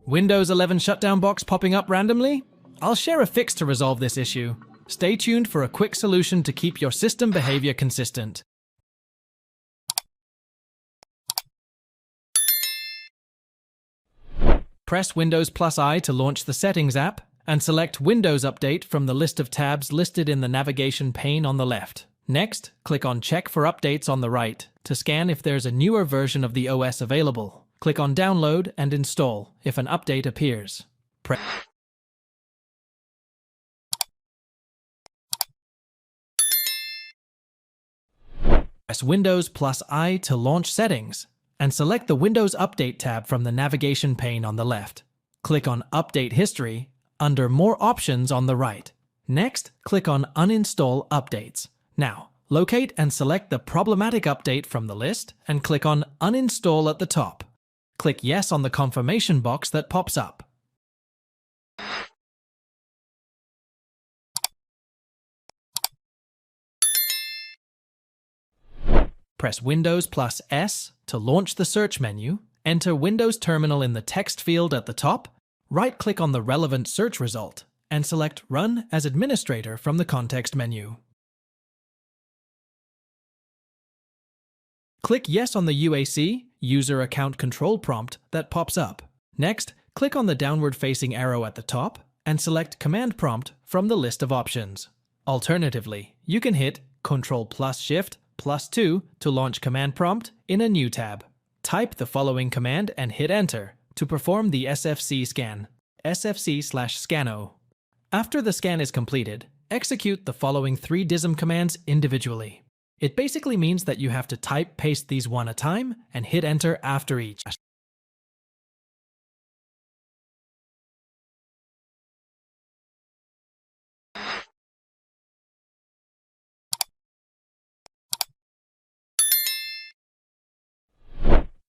Windows 11 shutdown box popping up randomly? I'll share a fix to resolve this issue. Stay tuned for a quick solution to keep your system behavior consistent. Press Windows +I to launch the Settings app, and select Windows Update from the list of tabs listed in the navigation pane on the left. Next, click on Check for Updates on the right to scan if there's a newer version of the OS available. Click on Download and Install if an update appears. Press Windows +I to launch Settings, and select the Windows Update tab from the navigation pane on the left. Click on Update History under More Options on the right. Next, click on Uninstall Updates. Now, locate and select the problematic update from the list and click on Uninstall at the top. Click Yes on the confirmation box that pops up. Press Windows +S to launch the search menu, enter Windows Terminal in the text field at the top, right-click on the relevant search result, and select Run as Administrator from the context menu. Click Yes on the UAC, User Account Control prompt that pops up. Next, click on the downward-facing arrow at the top and select Command Prompt from the list of options. Alternatively, you can hit Ctrl+Shift+2 to launch Command Prompt in a new tab. Type the following command and hit Enter to perform the SFC scan, sfc/scano. After the scan is completed, execute the following 3 DISM commands individually. It basically means that you have to paste these one at a time and hit Enter after each.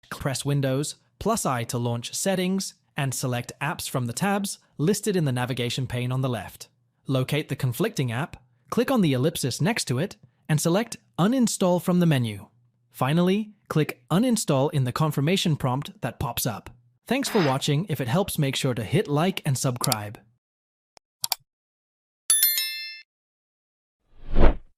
Press Windows +I to launch Settings and select Apps from the tabs listed in the navigation pane on the left. Locate the conflicting app, click on the ellipsis next to it, and select Uninstall from the menu. Finally, click Uninstall in the confirmation prompt that pops up. Thanks for watching. If it helps, make sure to hit like and subscribe.